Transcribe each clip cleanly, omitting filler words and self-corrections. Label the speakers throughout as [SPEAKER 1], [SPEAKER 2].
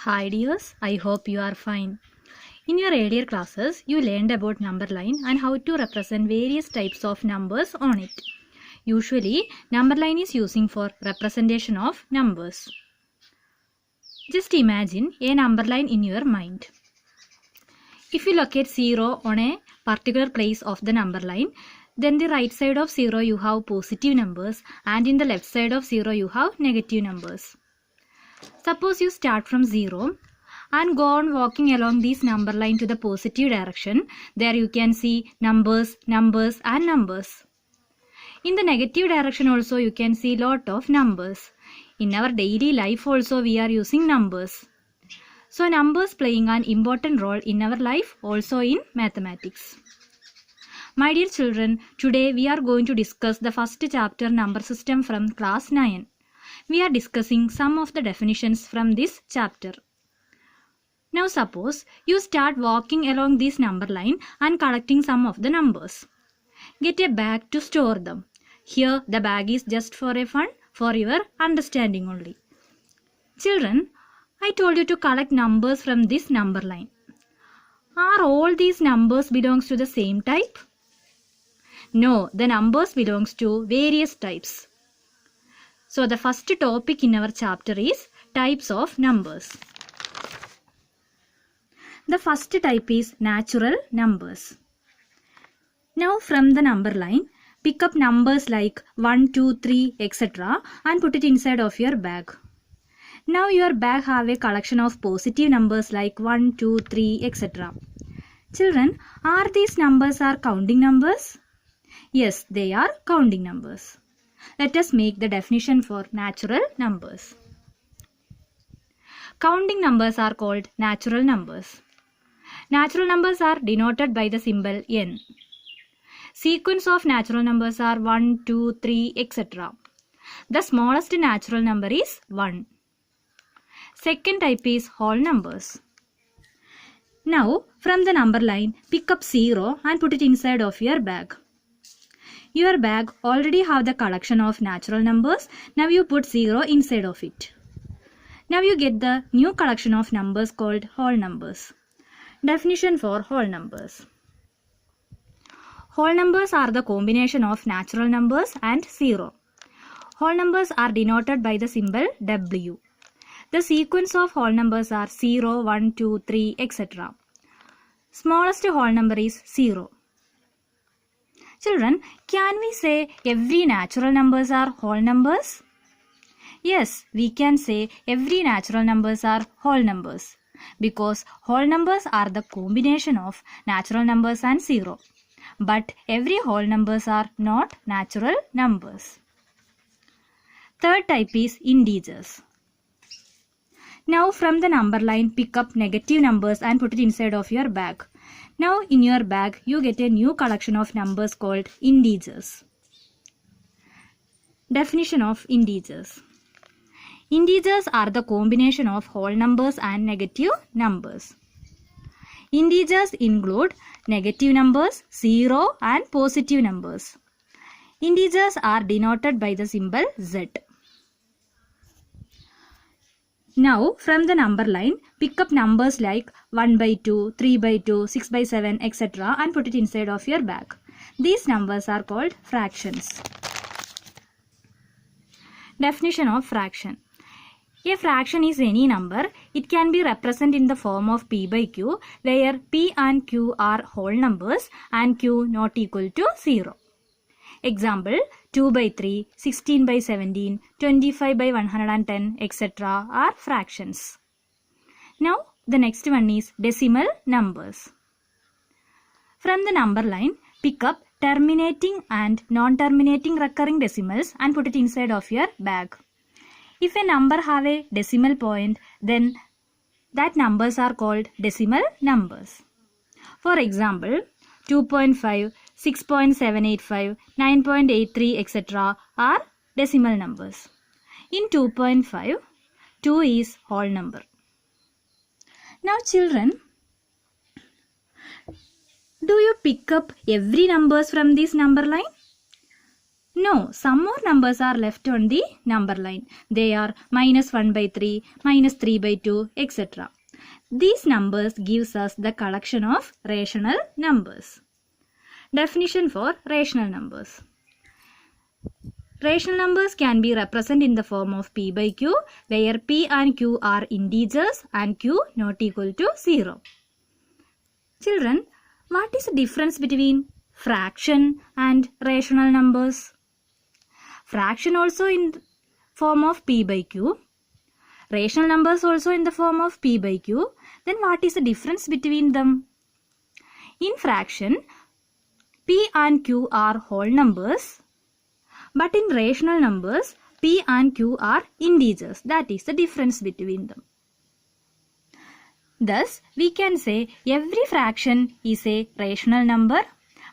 [SPEAKER 1] Hi dears, I hope you are fine. In your earlier classes, you learned about number line and how to represent various types of numbers on it. Usually, number line is using for representation of numbers. Just imagine a number line in your mind. If you locate 0 on a particular place of the number line, then the right side of 0 you have positive numbers and in the left side of 0 you have negative numbers. Suppose you start from 0 and go on walking along this number line to the positive direction. There you can see numbers, numbers and numbers. In the negative direction also you can see lot of numbers. In our daily life also we are using numbers. So numbers playing an important role in our life, also in mathematics. My dear children, today we are going to discuss the first chapter number system from class 9. We are discussing some of the definitions from this chapter. Now suppose you start walking along this number line and collecting some of the numbers. Get a bag to store them. Here the bag is just for a fun, for your understanding only. Children, I told you to collect numbers from this number line. Are all these numbers belongs to the same type? No, the numbers belongs to various types. So the first topic in our chapter is types of numbers. The first type is natural numbers. Now from the number line, pick up numbers like 1, 2, 3, etc. and put it inside of your bag. Now your bag have a collection of positive numbers like 1, 2, 3, etc. Children, are these numbers are counting numbers? Yes, they are counting numbers. Let us make the definition for natural numbers. Counting numbers are called natural numbers. Natural numbers are denoted by the symbol n. Sequence of natural numbers are 1, 2, 3, etc. The smallest natural number is 1. Second type is whole numbers. Now, from the number line, pick up 0 and put it inside of your bag. Your bag already have the collection of natural numbers. Now you put 0 inside of it. Now you get the new collection of numbers called whole numbers. Definition for whole numbers. Whole numbers are the combination of natural numbers and 0. Whole numbers are denoted by the symbol W. The sequence of whole numbers are 0, 1, 2, 3, etc. Smallest whole number is 0. Children, can we say every natural numbers are whole numbers? Yes, we can say every natural numbers are whole numbers because whole numbers are the combination of natural numbers and 0. But every whole numbers are not natural numbers. Third type is integers. Now from the number line, pick up negative numbers and put it inside of your bag. Now in your bag, you get a new collection of numbers called integers. Definition of integers. Integers are the combination of whole numbers and negative numbers. Integers include negative numbers, 0 and positive numbers. Integers are denoted by the symbol Z. Now from the number line, pick up numbers like 1 by 2, 3 by 2, 6 by 7, etc. and put it inside of your bag. These numbers are called fractions. Definition of fraction. A fraction is any number. It can be represented in the form of P by Q, where P and Q are whole numbers and Q not equal to 0. Example, 2 by 3, 16 by 17, 25 by 110, etc. are fractions. Now, the next one is decimal numbers. From the number line, pick up terminating and non-terminating recurring decimals and put it inside of your bag. If a number have a decimal point, then that numbers are called decimal numbers. For example, 2.5, 6.785, 9.83, etc. are decimal numbers. In 2.5, 2 is whole number. Now children, do you pick up every numbers from this number line? No, some more numbers are left on the number line. They are -1/3, -3/2, etc. These numbers gives us the collection of rational numbers. Definition for rational numbers. Rational numbers can be represented in the form of p by q, where p and q are integers and q not equal to 0. Children, what is the difference between fraction and rational numbers? Fraction also in the form of p by q. Rational numbers also in the form of p by q. Then what is the difference between them? In fraction, p and q are whole numbers. But in rational numbers, p and q are integers. That is the difference between them. Thus, we can say every fraction is a rational number,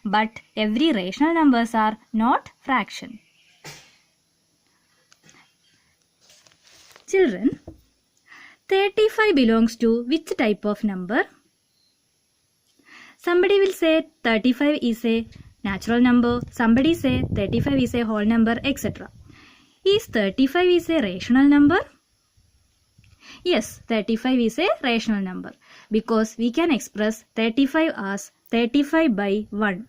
[SPEAKER 1] but every rational numbers are not fraction. Children, 35 belongs to which type of number? Somebody will say 35 is a natural number, somebody say 35 is a whole number, etc. Is 35 is a rational number? Yes, 35 is a rational number because we can express 35 as 35 by 1.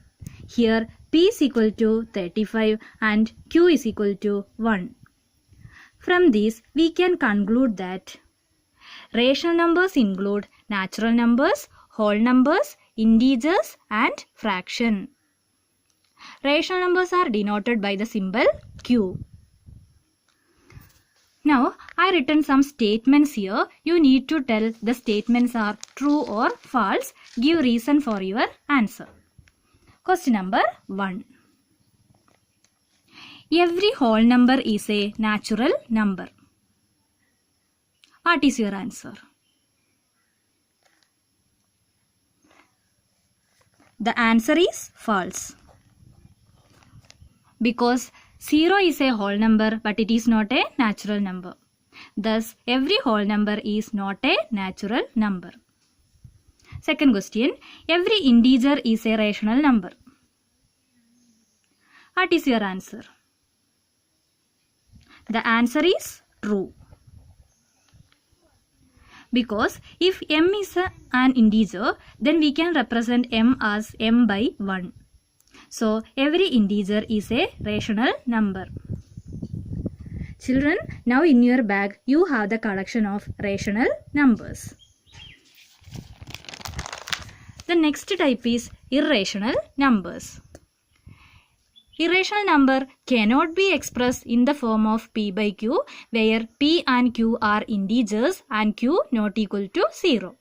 [SPEAKER 1] Here p is equal to 35 and q is equal to 1. From this, we can conclude that rational numbers include natural numbers, whole numbers, integers and fraction. Rational numbers are denoted by the symbol q. Now, I written some statements here. You need to tell the statements are true or false. Give reason for your answer. Question number 1. Every whole number is a natural number. What is your answer? The answer is false. Because 0 is a whole number but it is not a natural number. Thus, every whole number is not a natural number. Second question. Every integer is a rational number. What is your answer? The answer is true. Because if m is an integer, then we can represent m as m by 1. So, every integer is a rational number. Children, now in your bag, you have the collection of rational numbers. The next type is irrational numbers. Irrational number cannot be expressed in the form of p by q, where p and q are integers and q not equal to 0.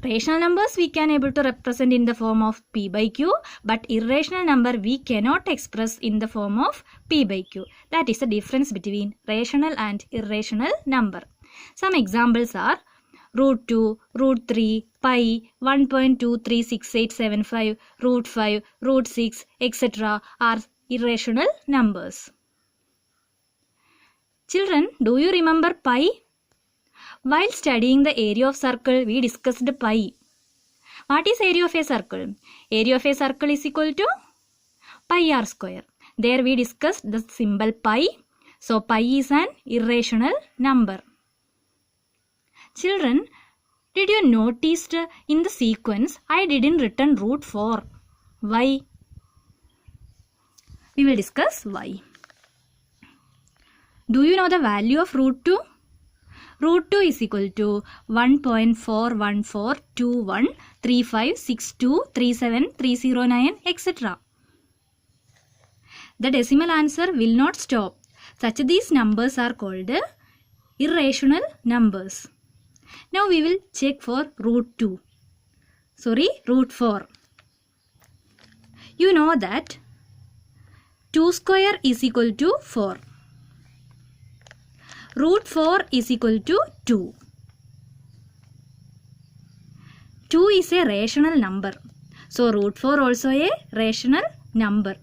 [SPEAKER 1] Rational numbers we can able to represent in the form of p by q, but irrational number we cannot express in the form of p by q. That is the difference between rational and irrational number. Some examples are √2, √3, pi, 1.236875, √5, √6, etc. are irrational numbers. Children, do you remember pi? While studying the area of circle, we discussed pi. What is area of a circle? Area of a circle is equal to pi r square. There we discussed the symbol pi. So, pi is an irrational number. Children, did you notice in the sequence I didn't written √4? Why? We will discuss why. Do you know the value of √2? √2 is equal to 1.4142135623739, etc. The decimal answer will not stop. Such these numbers are called irrational numbers. Now we will check for √4. You know that 2 square is equal to 4. √4 is equal to 2. 2 is a rational number. So, √4 also a rational number.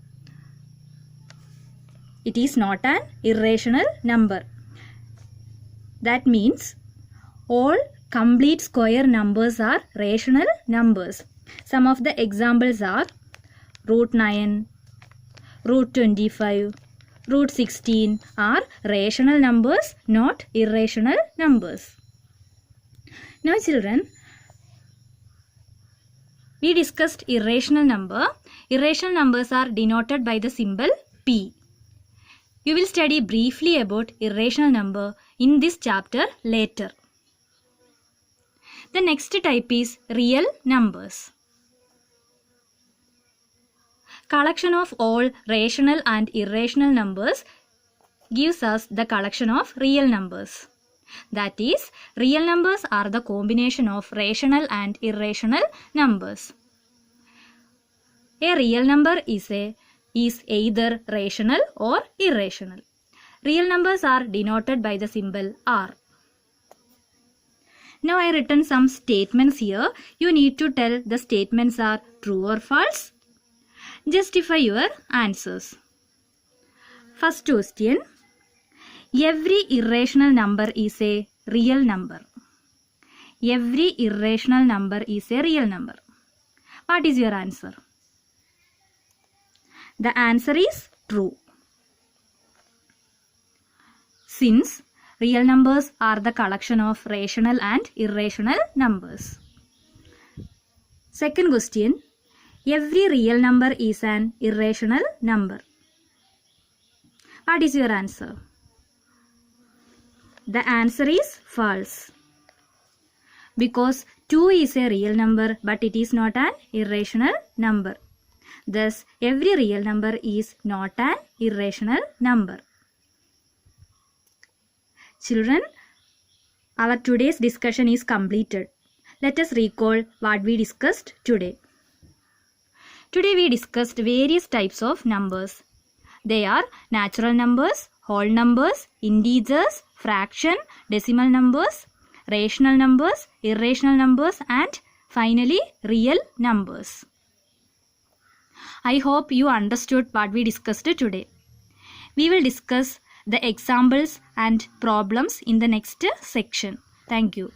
[SPEAKER 1] It is not an irrational number. That means all complete square numbers are rational numbers. Some of the examples are √9, root 25, root 16 are rational numbers, not irrational numbers. Now children, we discussed irrational number. Irrational numbers are denoted by the symbol P. You will study briefly about irrational number in this chapter later. The next type is real numbers. Collection of all rational and irrational numbers gives us the collection of real numbers. That is, real numbers are the combination of rational and irrational numbers. A real number is either rational or irrational. Real numbers are denoted by the symbol R. Now I written some statements here. You need to tell the statements are true or false. Justify your answers. First question. Every irrational number is a real number. Every irrational number is a real number. What is your answer? The answer is true. Since real numbers are the collection of rational and irrational numbers. Second question. Every real number is an irrational number. What is your answer? The answer is false. Because 2 is a real number but it is not an irrational number. Thus, every real number is not an irrational number. Children, our today's discussion is completed. Let us recall what we discussed today. Today we discussed various types of numbers. They are natural numbers, whole numbers, integers, fraction, decimal numbers, rational numbers, irrational numbers, and finally real numbers. I hope you understood what we discussed today. We will discuss the examples and problems in the next section. Thank you.